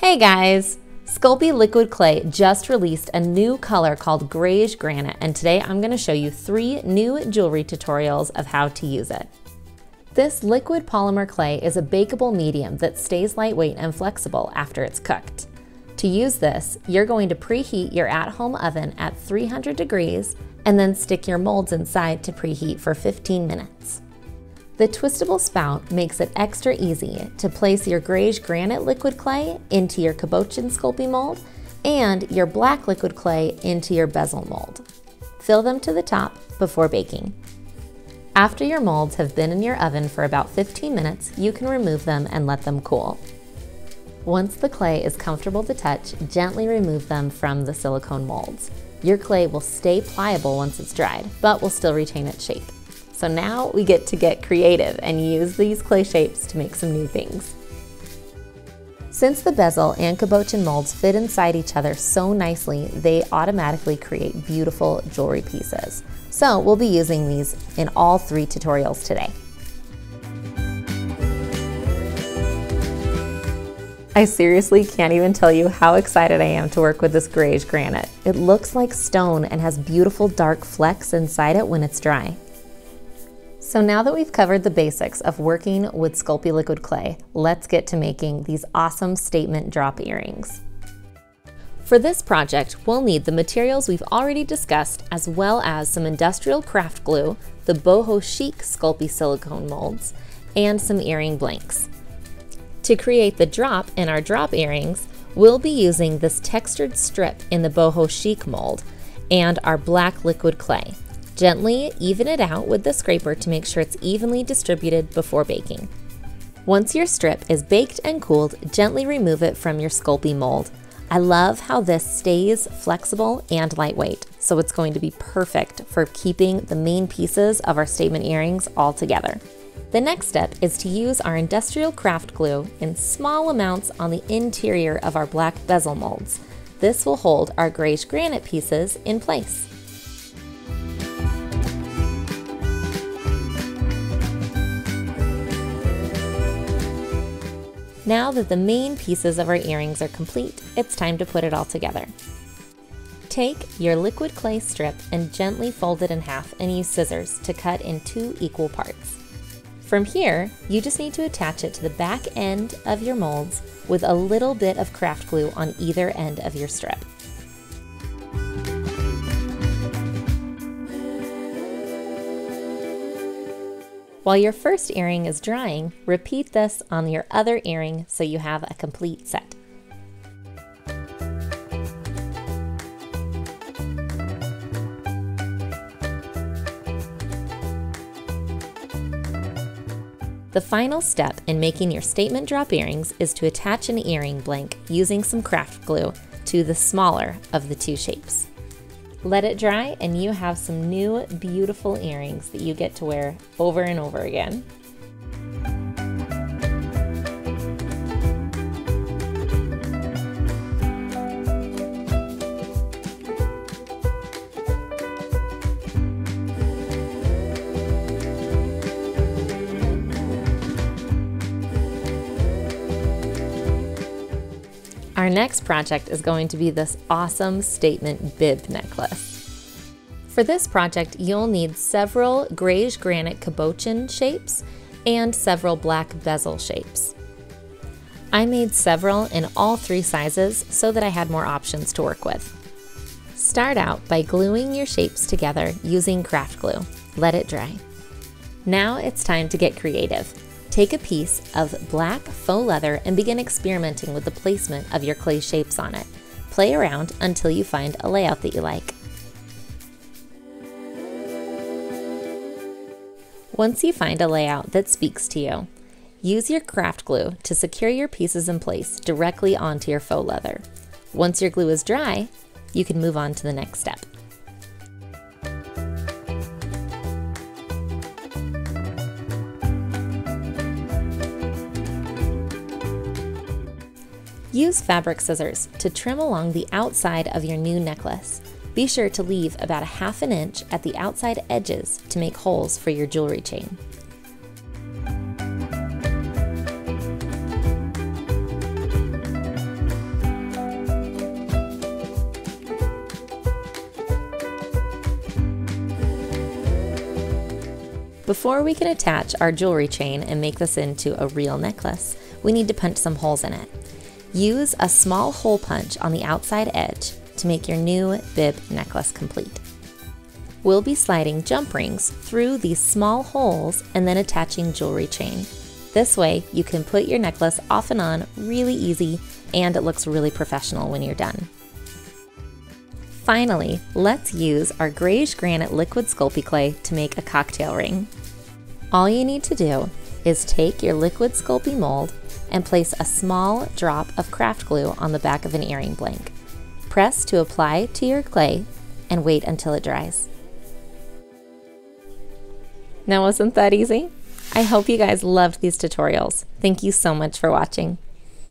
Hey guys! Sculpey Liquid Clay just released a new color called Greige Granite, and today I'm going to show you 3 new jewelry tutorials of how to use it. This liquid polymer clay is a bakeable medium that stays lightweight and flexible after it's cooked. To use this, you're going to preheat your at-home oven at 300 degrees and then stick your molds inside to preheat for 15 minutes. The twistable spout makes it extra easy to place your Greige Granite liquid clay into your cabochon Sculpey mold and your black liquid clay into your bezel mold. Fill them to the top before baking. After your molds have been in your oven for about 15 minutes, you can remove them and let them cool. Once the clay is comfortable to touch, gently remove them from the silicone molds. Your clay will stay pliable once it's dried, but will still retain its shape. So now we get to get creative and use these clay shapes to make some new things. Since the bezel and cabochon molds fit inside each other so nicely, they automatically create beautiful jewelry pieces. So we'll be using these in all 3 tutorials today. I seriously can't even tell you how excited I am to work with this Greige Granite. It looks like stone and has beautiful dark flecks inside it when it's dry. So now that we've covered the basics of working with Sculpey Liquid Clay, let's get to making these awesome statement drop earrings. For this project, we'll need the materials we've already discussed, as well as some industrial craft glue, the boho chic Sculpey silicone molds, and some earring blanks. To create the drop in our drop earrings, we'll be using this textured strip in the boho chic mold and our black liquid clay. Gently even it out with the scraper to make sure it's evenly distributed before baking. Once your strip is baked and cooled, gently remove it from your Sculpey mold. I love how this stays flexible and lightweight, so it's going to be perfect for keeping the main pieces of our statement earrings all together. The next step is to use our industrial craft glue in small amounts on the interior of our black bezel molds. This will hold our Greige Granite pieces in place. Now that the main pieces of our earrings are complete, it's time to put it all together. Take your liquid clay strip and gently fold it in half and use scissors to cut in 2 equal parts. From here, you just need to attach it to the back end of your molds with a little bit of craft glue on either end of your strip. While your first earring is drying, repeat this on your other earring so you have a complete set. The final step in making your statement drop earrings is to attach an earring blank using some craft glue to the smaller of the 2 shapes. Let it dry and you have some new beautiful earrings that you get to wear over and over again. Our next project is going to be this awesome statement bib necklace. For this project, you'll need several Greige Granite cabochon shapes and several black bezel shapes. I made several in all 3 sizes so that I had more options to work with. Start out by gluing your shapes together using craft glue. Let it dry. Now it's time to get creative. Take a piece of black faux leather and begin experimenting with the placement of your clay shapes on it. Play around until you find a layout that you like. Once you find a layout that speaks to you, use your craft glue to secure your pieces in place directly onto your faux leather. Once your glue is dry, you can move on to the next step. Use fabric scissors to trim along the outside of your new necklace. Be sure to leave about 1/2 inch at the outside edges to make holes for your jewelry chain. Before we can attach our jewelry chain and make this into a real necklace, we need to punch some holes in it. Use a small hole punch on the outside edge to make your new bib necklace complete. We'll be sliding jump rings through these small holes and then attaching jewelry chain. This way you can put your necklace off and on really easy, and it looks really professional when you're done. Finally, let's use our Greige Granite liquid Sculpey clay to make a cocktail ring. All you need to do is take your liquid Sculpey mold and place a small drop of craft glue on the back of an earring blank. Press to apply to your clay and wait until it dries. Now, wasn't that easy? I hope you guys loved these tutorials. Thank you so much for watching.